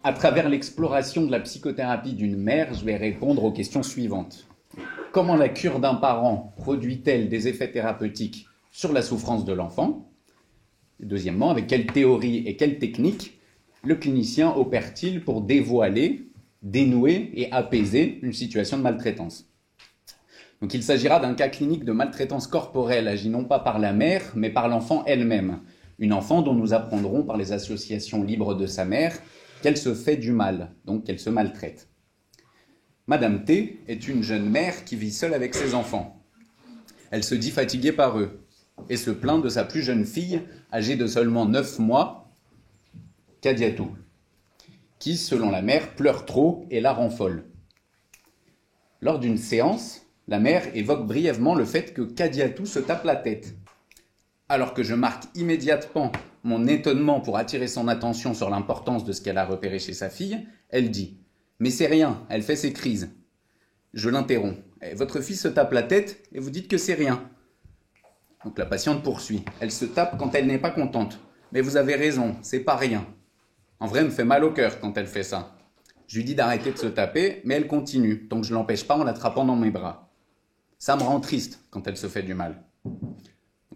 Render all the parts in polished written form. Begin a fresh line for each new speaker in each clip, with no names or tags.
À travers l'exploration de la psychothérapie d'une mère, je vais répondre aux questions suivantes. Comment la cure d'un parent produit-elle des effets thérapeutiques sur la souffrance de l'enfant? Deuxièmement, avec quelle théorie et quelle technique le clinicien opère-t-il pour dévoiler, dénouer et apaiser une situation de maltraitance? Donc il s'agira d'un cas clinique de maltraitance corporelle agi non pas par la mère, mais par l'enfant elle-même. Une enfant dont nous apprendrons par les associations libres de sa mère qu'elle se fait du mal, donc qu'elle se maltraite. Madame T est une jeune mère qui vit seule avec ses enfants. Elle se dit fatiguée par eux et se plaint de sa plus jeune fille, âgée de seulement 9 mois, Kadiatou, qui, selon la mère, pleure trop et la rend folle. Lors d'une séance, la mère évoque brièvement le fait que Kadiatou se tape la tête. Alors que je marque immédiatement mon étonnement pour attirer son attention sur l'importance de ce qu'elle a repéré chez sa fille, elle dit « Mais c'est rien, elle fait ses crises. » Je l'interromps. « Votre fille se tape la tête et vous dites que c'est rien. » Donc la patiente poursuit. « Elle se tape quand elle n'est pas contente. Mais vous avez raison, c'est pas rien. En vrai, elle me fait mal au cœur quand elle fait ça. » Je lui dis d'arrêter de se taper, mais elle continue, donc je ne l'empêche pas en l'attrapant dans mes bras. Ça me rend triste quand elle se fait du mal.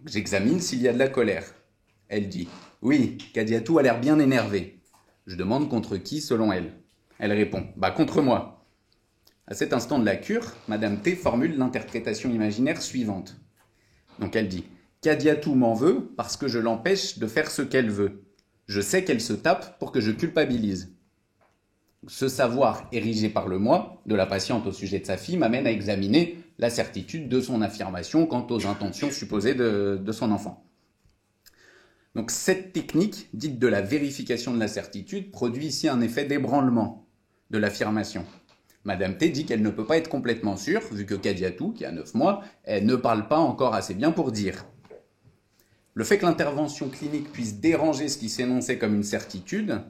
J'examine s'il y a de la colère. Elle dit « Oui, Kadiatou a l'air bien énervé. » Je demande contre qui selon elle. Elle répond « Bah contre moi. » À cet instant de la cure, Madame T formule l'interprétation imaginaire suivante. Donc elle dit « Kadiatou m'en veut parce que je l'empêche de faire ce qu'elle veut. Je sais qu'elle se tape pour que je culpabilise. » Ce savoir érigé par le moi de la patiente au sujet de sa fille m'amène à examiner la certitude de son affirmation quant aux intentions supposées de son enfant. Donc cette technique, dite de la vérification de la certitude, produit ici un effet d'ébranlement de l'affirmation. Madame T dit qu'elle ne peut pas être complètement sûre, vu que Kadiatou, qui a 9 mois, elle ne parle pas encore assez bien pour dire. Le fait que l'intervention clinique puisse déranger ce qui s'énonçait comme une certitude,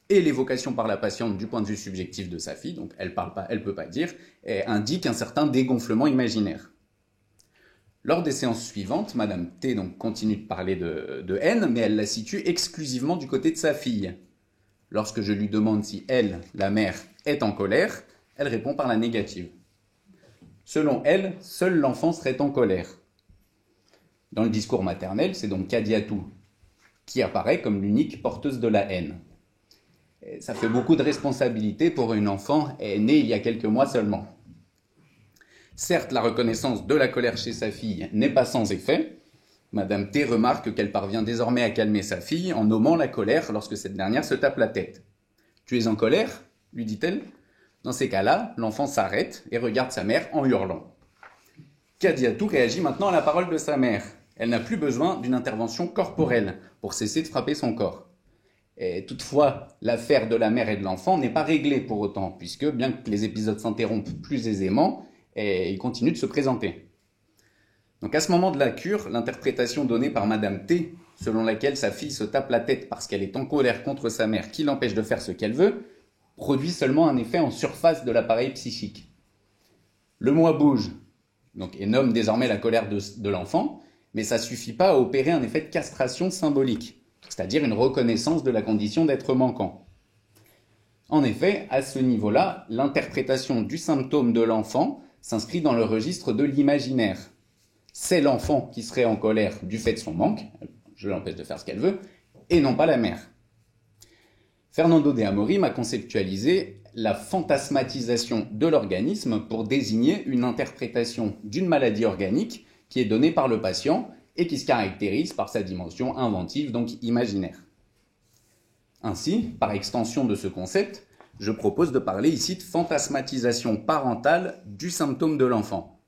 et l'évocation par la patiente du point de vue subjectif de sa fille, donc elle parle pas, elle peut pas dire, indique un certain dégonflement imaginaire. Lors des séances suivantes, Madame T donc continue de parler de haine, mais elle la situe exclusivement du côté de sa fille. Lorsque je lui demande si elle, la mère, est en colère, elle répond par la négative. Selon elle, seul l'enfant serait en colère. Dans le discours maternel, c'est donc Kadiatou qui apparaît comme l'unique porteuse de la haine. Ça fait beaucoup de responsabilités pour une enfant née il y a quelques mois seulement. Certes, la reconnaissance de la colère chez sa fille n'est pas sans effet. Madame T remarque qu'elle parvient désormais à calmer sa fille en nommant la colère lorsque cette dernière se tape la tête. « Tu es en colère ?» lui dit-elle. Dans ces cas-là, l'enfant s'arrête et regarde sa mère en hurlant. Kadiatou réagit maintenant à la parole de sa mère. Elle n'a plus besoin d'une intervention corporelle pour cesser de frapper son corps. Et toutefois, l'affaire de la mère et de l'enfant n'est pas réglée pour autant, puisque bien que les épisodes s'interrompent plus aisément, ils continuent de se présenter. Donc à ce moment de la cure, l'interprétation donnée par Madame T, selon laquelle sa fille se tape la tête parce qu'elle est en colère contre sa mère qui l'empêche de faire ce qu'elle veut, produit seulement un effet en surface de l'appareil psychique. Le moi bouge, donc, et nomme désormais la colère de l'enfant, mais ça ne suffit pas à opérer un effet de castration symbolique, c'est-à-dire une reconnaissance de la condition d'être manquant. En effet, à ce niveau-là, l'interprétation du symptôme de l'enfant s'inscrit dans le registre de l'imaginaire. C'est l'enfant qui serait en colère du fait de son manque, je l'empêche de faire ce qu'elle veut, et non pas la mère. Fernando de Amorim a conceptualisé la fantasmatisation de l'organisme pour désigner une interprétation d'une maladie organique qui est donnée par le patient et qui se caractérise par sa dimension inventive, donc imaginaire. Ainsi, par extension de ce concept, je propose de parler ici de fantasmatisation parentale du symptôme de l'enfant.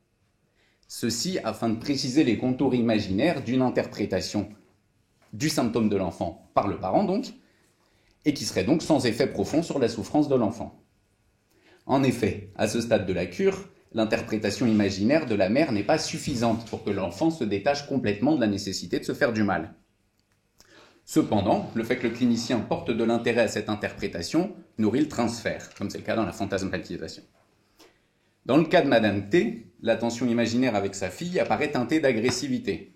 Ceci afin de préciser les contours imaginaires d'une interprétation du symptôme de l'enfant par le parent donc, et qui serait donc sans effet profond sur la souffrance de l'enfant. En effet, à ce stade de la cure, l'interprétation imaginaire de la mère n'est pas suffisante pour que l'enfant se détache complètement de la nécessité de se faire du mal. Cependant, le fait que le clinicien porte de l'intérêt à cette interprétation nourrit le transfert, comme c'est le cas dans la fantasmatisation. Dans le cas de Madame T, l'attention imaginaire avec sa fille apparaît teintée d'agressivité.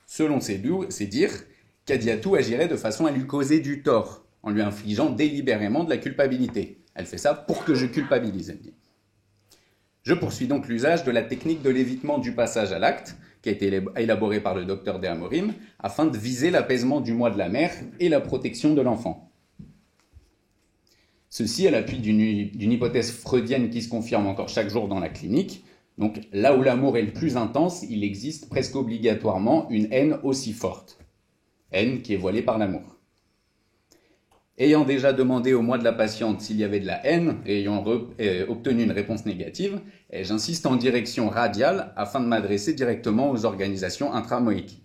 Selon ses dires, Kadiatou agirait de façon à lui causer du tort, en lui infligeant délibérément de la culpabilité. Elle fait ça pour que je culpabilise, elle dit. Je poursuis donc l'usage de la technique de l'évitement du passage à l'acte, qui a été élaborée par le docteur De Amorim, afin de viser l'apaisement du moi de la mère et la protection de l'enfant. Ceci à l'appui d'une hypothèse freudienne qui se confirme encore chaque jour dans la clinique. Donc là où l'amour est le plus intense, il existe presque obligatoirement une haine aussi forte. Haine qui est voilée par l'amour. Ayant déjà demandé au moi de la patiente s'il y avait de la haine et ayant obtenu une réponse négative, j'insiste en direction radiale afin de m'adresser directement aux organisations intramoïques.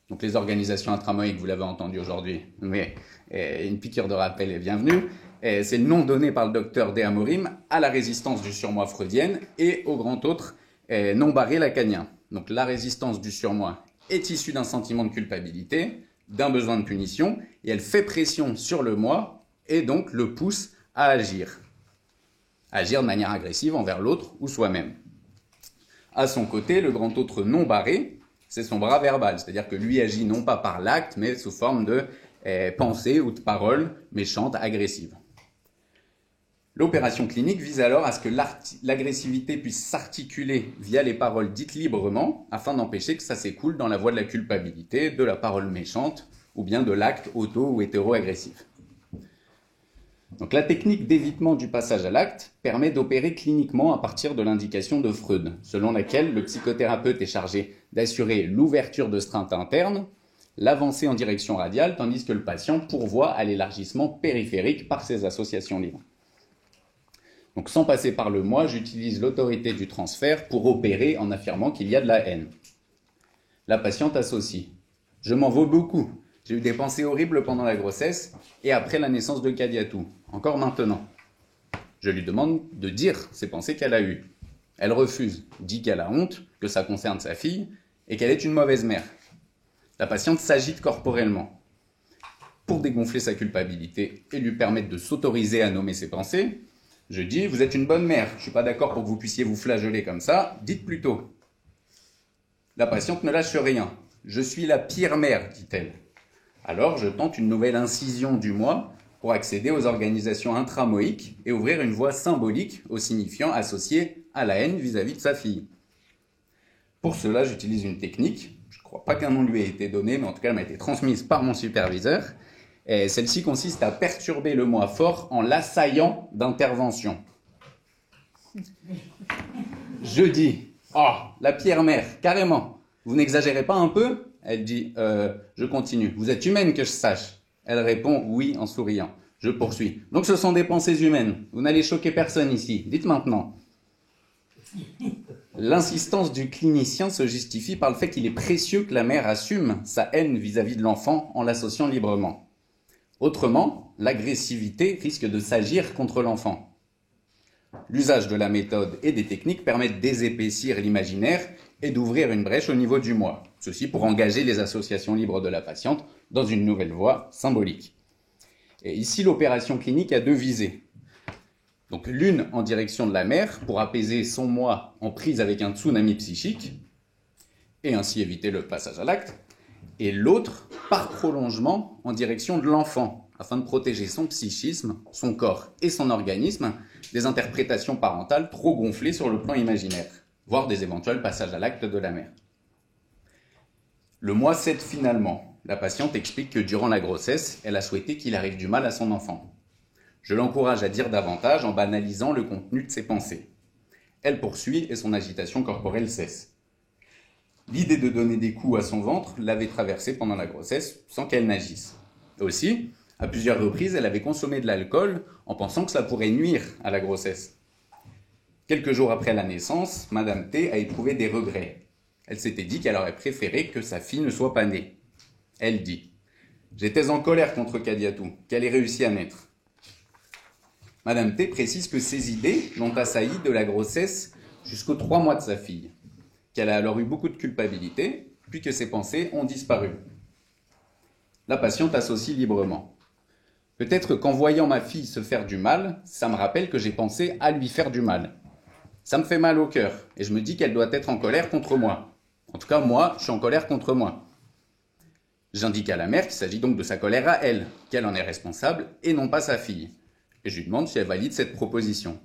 Donc les organisations intramoïques, vous l'avez entendu aujourd'hui, mais une piqûre de rappel est bienvenue. C'est le nom donné par le docteur De Amorim à la résistance du surmoi freudienne et au grand autre non barré lacanien. Donc la résistance du surmoi est issue d'un sentiment de culpabilité, d'un besoin de punition, et elle fait pression sur le moi et donc le pousse à agir. Agir de manière agressive envers l'autre ou soi-même. À son côté, le grand autre non barré, c'est son bras verbal, c'est-à-dire que lui agit non pas par l'acte, mais sous forme de pensée ou de paroles méchantes, agressives. L'opération clinique vise alors à ce que l'agressivité puisse s'articuler via les paroles dites librement, afin d'empêcher que ça s'écoule dans la voie de la culpabilité, de la parole méchante, ou bien de l'acte auto- ou hétéro-agressif. Donc la technique d'évitement du passage à l'acte permet d'opérer cliniquement à partir de l'indication de Freud, selon laquelle le psychothérapeute est chargé d'assurer l'ouverture de streintes internes, l'avancée en direction radiale, tandis que le patient pourvoit à l'élargissement périphérique par ses associations libres. Donc sans passer par le moi, j'utilise l'autorité du transfert pour opérer en affirmant qu'il y a de la haine. La patiente associe. Je m'en veux beaucoup. J'ai eu des pensées horribles pendant la grossesse et après la naissance de Kadiatou. Encore maintenant. Je lui demande de dire ces pensées qu'elle a eues. Elle refuse, dit qu'elle a honte, que ça concerne sa fille et qu'elle est une mauvaise mère. La patiente s'agite corporellement. Pour dégonfler sa culpabilité et lui permettre de s'autoriser à nommer ses pensées, je dis, vous êtes une bonne mère, je ne suis pas d'accord pour que vous puissiez vous flageller comme ça, dites plutôt. La patiente ne lâche rien. Je suis la pire mère, dit-elle. Alors je tente une nouvelle incision du moi pour accéder aux organisations intramoïques et ouvrir une voie symbolique au signifiant associé à la haine vis-à-vis de sa fille. Pour cela, j'utilise une technique, je ne crois pas qu'un nom lui ait été donné, mais en tout cas elle m'a été transmise par mon superviseur. Celle-ci consiste à perturber le moi fort en l'assaillant d'intervention. Je dis, oh, la pire mère, carrément. Vous n'exagérez pas un peu? Elle dit, je continue. Vous êtes humaine que je sache. Elle répond, oui, en souriant. Je poursuis. Donc ce sont des pensées humaines. Vous n'allez choquer personne ici. Dites maintenant. L'insistance du clinicien se justifie par le fait qu'il est précieux que la mère assume sa haine vis-à-vis de l'enfant en l'associant librement. Autrement, l'agressivité risque de s'agir contre l'enfant. L'usage de la méthode et des techniques permet de désépaissir l'imaginaire et d'ouvrir une brèche au niveau du moi. Ceci pour engager les associations libres de la patiente dans une nouvelle voie symbolique. Et ici, l'opération clinique a deux visées. Donc l'une en direction de la mère pour apaiser son moi en prise avec un tsunami psychique et ainsi éviter le passage à l'acte. Et l'autre, par prolongement, en direction de l'enfant, afin de protéger son psychisme, son corps et son organisme des interprétations parentales trop gonflées sur le plan imaginaire, voire des éventuels passages à l'acte de la mère. Le moi cède finalement. La patiente explique que durant la grossesse, elle a souhaité qu'il arrive du mal à son enfant. Je l'encourage à dire davantage en banalisant le contenu de ses pensées. Elle poursuit et son agitation corporelle cesse. L'idée de donner des coups à son ventre l'avait traversée pendant la grossesse sans qu'elle n'agisse. Aussi, à plusieurs reprises, elle avait consommé de l'alcool en pensant que ça pourrait nuire à la grossesse. Quelques jours après la naissance, Madame T a éprouvé des regrets. Elle s'était dit qu'elle aurait préféré que sa fille ne soit pas née. Elle dit « J'étais en colère contre Kadiatou, qu'elle ait réussi à naître. » Madame T précise que ces idées l'ont assaillie de la grossesse jusqu'aux 3 mois de sa fille, qu'elle a alors eu beaucoup de culpabilité, puis que ses pensées ont disparu. La patiente associe librement. Peut-être qu'en voyant ma fille se faire du mal, ça me rappelle que j'ai pensé à lui faire du mal. Ça me fait mal au cœur et je me dis qu'elle doit être en colère contre moi. En tout cas, moi, je suis en colère contre moi. J'indique à la mère qu'il s'agit donc de sa colère à elle, qu'elle en est responsable et non pas sa fille. Et je lui demande si elle valide cette proposition.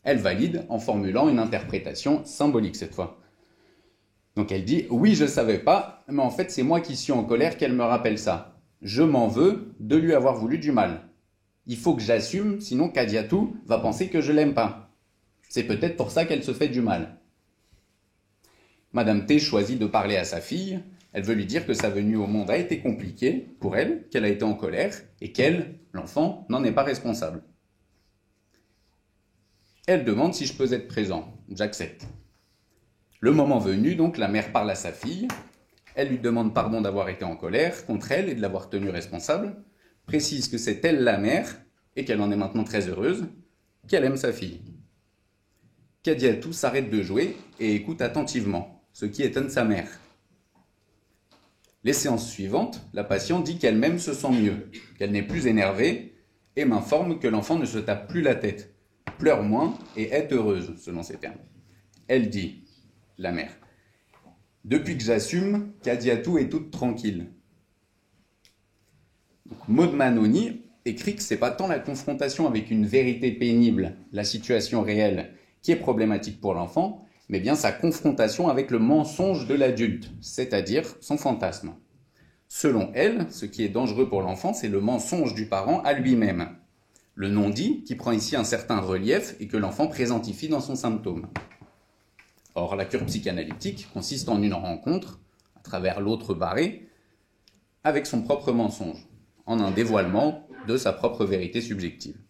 Elle valide en formulant une interprétation symbolique cette fois. Donc elle dit « Oui, je ne savais pas, mais en fait c'est moi qui suis en colère qu'elle me rappelle ça. Je m'en veux de lui avoir voulu du mal. Il faut que j'assume, sinon Kadiatou va penser que je l'aime pas. C'est peut-être pour ça qu'elle se fait du mal. » Madame T choisit de parler à sa fille. Elle veut lui dire que sa venue au monde a été compliquée pour elle, qu'elle a été en colère et qu'elle, l'enfant, n'en est pas responsable. Elle demande si je peux être présent. J'accepte. Le moment venu, donc, la mère parle à sa fille. Elle lui demande pardon d'avoir été en colère contre elle et de l'avoir tenue responsable. Précise que c'est elle la mère et qu'elle en est maintenant très heureuse, qu'elle aime sa fille. Kadiatou s'arrête de jouer et écoute attentivement, ce qui étonne sa mère. Les séances suivantes, la patiente dit qu'elle-même se sent mieux, qu'elle n'est plus énervée et m'informe que l'enfant ne se tape plus la tête, pleure moins et est heureuse, selon ses termes. Elle dit, la mère, « Depuis que j'assume, Kadiatou est toute tranquille. » Maud Manoni écrit que c'est pas tant la confrontation avec une vérité pénible, la situation réelle, qui est problématique pour l'enfant, mais bien sa confrontation avec le mensonge de l'adulte, c'est-à-dire son fantasme. Selon elle, ce qui est dangereux pour l'enfant, c'est le mensonge du parent à lui-même. Le non-dit qui prend ici un certain relief et que l'enfant présentifie dans son symptôme. Or, la cure psychanalytique consiste en une rencontre, à travers l'autre barré, avec son propre mensonge, en un dévoilement de sa propre vérité subjective.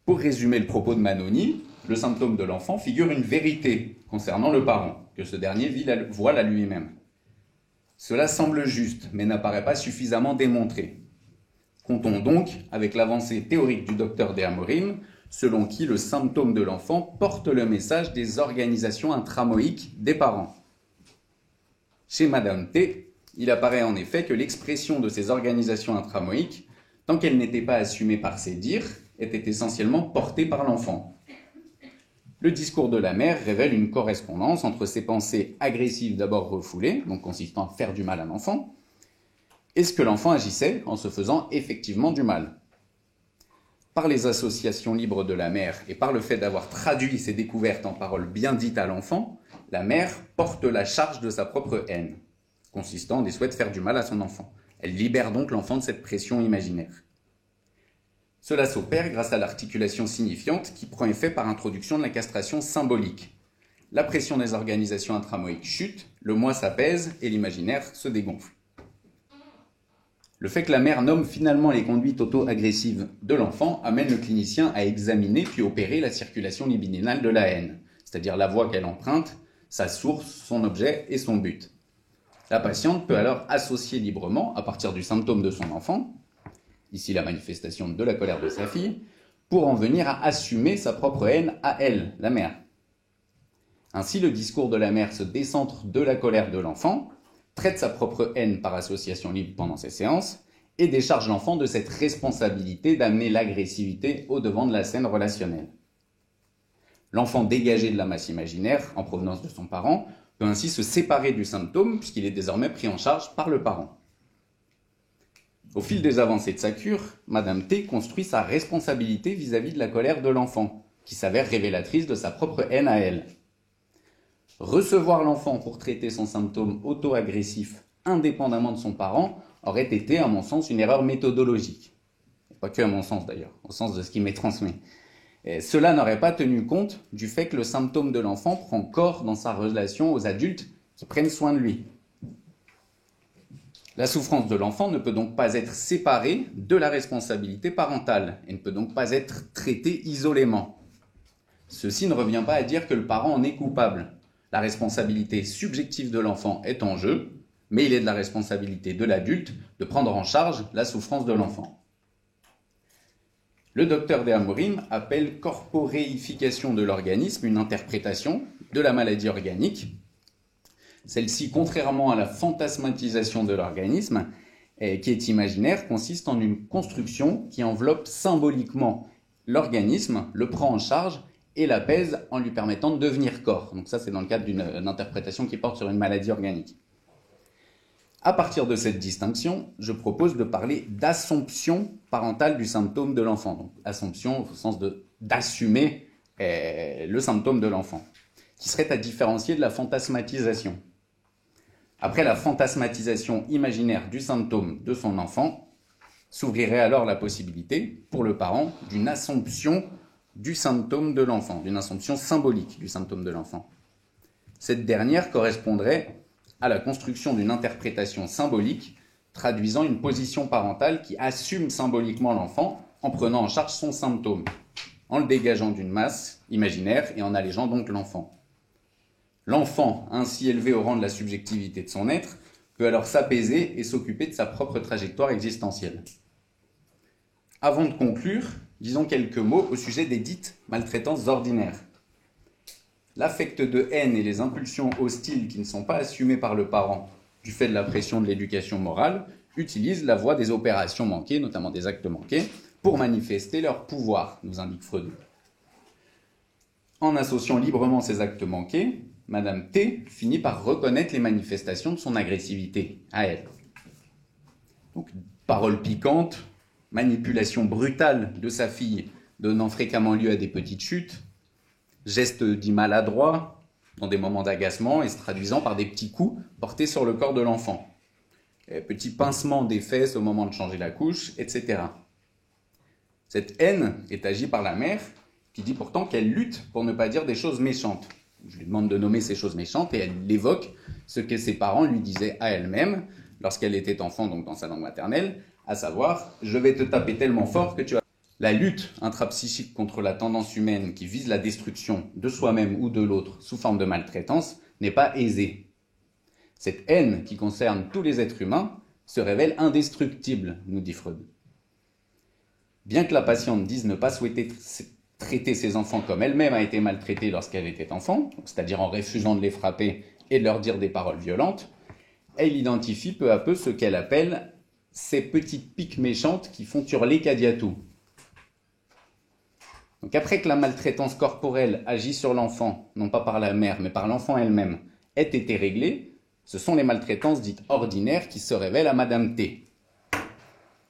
Pour résumer le propos de Manoni, le symptôme de l'enfant figure une vérité concernant le parent, que ce dernier voile à lui-même. Cela semble juste, mais n'apparaît pas suffisamment démontré. Comptons donc avec l'avancée théorique du docteur De Amorim, selon qui le symptôme de l'enfant porte le message des organisations intramoïques des parents. Chez Madame T, il apparaît en effet que l'expression de ces organisations intramoïques, tant qu'elle n'était pas assumée par ses dires, était essentiellement portée par l'enfant. Le discours de la mère révèle une correspondance entre ses pensées agressives d'abord refoulées, donc consistant à faire du mal à l'enfant, et ce que l'enfant agissait en se faisant effectivement du mal. Par les associations libres de la mère et par le fait d'avoir traduit ses découvertes en paroles bien dites à l'enfant, la mère porte la charge de sa propre haine, consistant en des souhaits de faire du mal à son enfant. Elle libère donc l'enfant de cette pression imaginaire. Cela s'opère grâce à l'articulation signifiante qui prend effet par introduction de la castration symbolique. La pression des organisations intramoïques chute, le moi s'apaise et l'imaginaire se dégonfle. Le fait que la mère nomme finalement les conduites auto-agressives de l'enfant amène le clinicien à examiner puis opérer la circulation libidinale de la haine, c'est-à-dire la voie qu'elle emprunte, sa source, son objet et son but. La patiente peut alors associer librement, à partir du symptôme de son enfant, ici la manifestation de la colère de sa fille, pour en venir à assumer sa propre haine à elle, la mère. Ainsi, le discours de la mère se décentre de la colère de l'enfant, traite sa propre haine par association libre pendant ses séances, et décharge l'enfant de cette responsabilité d'amener l'agressivité au devant de la scène relationnelle. L'enfant dégagé de la masse imaginaire, en provenance de son parent, peut ainsi se séparer du symptôme, puisqu'il est désormais pris en charge par le parent. Au fil des avancées de sa cure, Madame T construit sa responsabilité vis-à-vis de la colère de l'enfant, qui s'avère révélatrice de sa propre haine à elle. Recevoir l'enfant pour traiter son symptôme auto-agressif indépendamment de son parent aurait été, à mon sens, une erreur méthodologique. Pas que à mon sens d'ailleurs, au sens de ce qui m'est transmis. Et cela n'aurait pas tenu compte du fait que le symptôme de l'enfant prend corps dans sa relation aux adultes qui prennent soin de lui. La souffrance de l'enfant ne peut donc pas être séparée de la responsabilité parentale et ne peut donc pas être traitée isolément. Ceci ne revient pas à dire que le parent en est coupable. La responsabilité subjective de l'enfant est en jeu, mais il est de la responsabilité de l'adulte de prendre en charge la souffrance de l'enfant. Le docteur De Amorim appelle corporéification de l'organisme une interprétation de la maladie organique. Celle-ci, contrairement à la fantasmatisation de l'organisme, qui est imaginaire, consiste en une construction qui enveloppe symboliquement l'organisme, le prend en charge et l'apaise en lui permettant de devenir corps. Donc ça, c'est dans le cadre d'une interprétation qui porte sur une maladie organique. À partir de cette distinction, je propose de parler d'assomption parentale du symptôme de l'enfant. Donc assomption au sens d'assumer le symptôme de l'enfant, qui serait à différencier de la fantasmatisation. Après la fantasmatisation imaginaire du symptôme de son enfant, s'ouvrirait alors la possibilité, pour le parent, d'une assomption du symptôme de l'enfant, d'une assomption symbolique du symptôme de l'enfant. Cette dernière correspondrait à la construction d'une interprétation symbolique traduisant une position parentale qui assume symboliquement l'enfant en prenant en charge son symptôme, en le dégageant d'une masse imaginaire et en allégeant donc l'enfant. L'enfant, ainsi élevé au rang de la subjectivité de son être, peut alors s'apaiser et s'occuper de sa propre trajectoire existentielle. Avant de conclure, disons quelques mots au sujet des dites maltraitances ordinaires. L'affect de haine et les impulsions hostiles qui ne sont pas assumées par le parent du fait de la pression de l'éducation morale utilisent la voie des opérations manquées, notamment des actes manqués, pour manifester leur pouvoir, nous indique Freud. En associant librement ces actes manqués, Madame T finit par reconnaître les manifestations de son agressivité à elle. Donc, paroles piquantes, manipulation brutale de sa fille, donnant fréquemment lieu à des petites chutes, gestes dits maladroits, dans des moments d'agacement et se traduisant par des petits coups portés sur le corps de l'enfant. Petits pincements des fesses au moment de changer la couche, etc. Cette haine est agie par la mère, qui dit pourtant qu'elle lutte pour ne pas dire des choses méchantes. Je lui demande de nommer ces choses méchantes et elle évoque ce que ses parents lui disaient à elle-même lorsqu'elle était enfant, donc dans sa langue maternelle, à savoir « je vais te taper tellement fort que tu vas… » La lutte intrapsychique contre la tendance humaine qui vise la destruction de soi-même ou de l'autre sous forme de maltraitance n'est pas aisée. Cette haine qui concerne tous les êtres humains se révèle indestructible, nous dit Freud. Bien que la patiente dise ne pas souhaiter traiter ses enfants comme elle-même a été maltraitée lorsqu'elle était enfant, c'est-à-dire en refusant de les frapper et de leur dire des paroles violentes, elle identifie peu à peu ce qu'elle appelle ces petites piques méchantes qui font hurler Cadiatou. Donc après que la maltraitance corporelle agit sur l'enfant, non pas par la mère, mais par l'enfant elle-même, ait été réglée, ce sont les maltraitances dites ordinaires qui se révèlent à Madame T.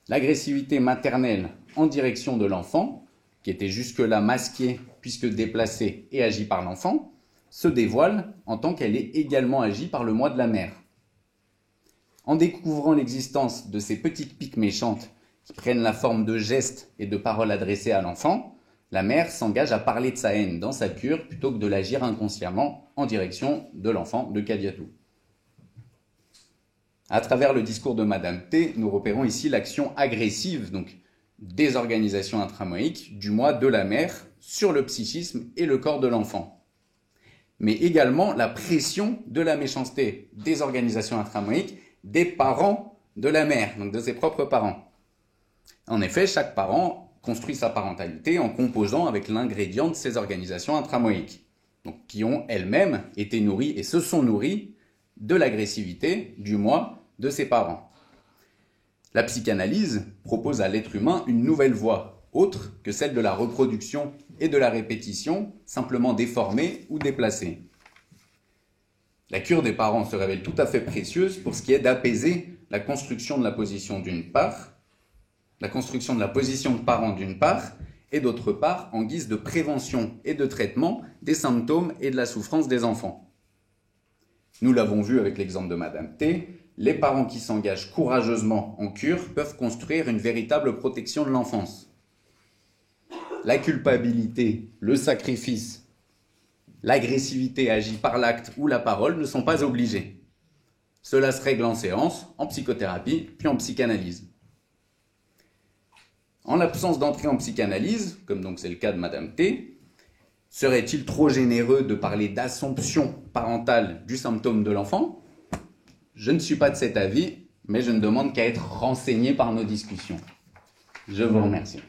L'agressivité maternelle en direction de l'enfant, qui était jusque-là masquée puisque déplacée et agie par l'enfant, se dévoile en tant qu'elle est également agie par le moi de la mère. En découvrant l'existence de ces petites piques méchantes qui prennent la forme de gestes et de paroles adressées à l'enfant, la mère s'engage à parler de sa haine dans sa cure plutôt que de l'agir inconsciemment en direction de l'enfant de Cadiatou. À travers le discours de Madame T, nous repérons ici l'action agressive, donc désorganisation intramoïque, du moi de la mère sur le psychisme et le corps de l'enfant. Mais également la pression de la méchanceté, désorganisation intramoïque, des parents de la mère, donc de ses propres parents. En effet, chaque parent construit sa parentalité en composant avec l'ingrédient de ces organisations intramoïques, donc qui ont elles-mêmes été nourries et se sont nourries de l'agressivité du moi de ses parents. La psychanalyse propose à l'être humain une nouvelle voie, autre que celle de la reproduction et de la répétition, simplement déformée ou déplacée. La cure des parents se révèle tout à fait précieuse pour ce qui est d'apaiser la construction de la position d'une part, la construction de la position de parent d'une part, et d'autre part en guise de prévention et de traitement des symptômes et de la souffrance des enfants. Nous l'avons vu avec l'exemple de Madame T, les parents qui s'engagent courageusement en cure peuvent construire une véritable protection de l'enfance. La culpabilité, le sacrifice, l'agressivité agie par l'acte ou la parole ne sont pas obligés. Cela se règle en séance, en psychothérapie, puis en psychanalyse. En l'absence d'entrée en psychanalyse, comme donc c'est le cas de Madame T, serait-il trop généreux de parler d'assomption parentale du symptôme de l'enfant ? Je ne suis pas de cet avis, mais je ne demande qu'à être renseigné par nos discussions. Je vous remercie.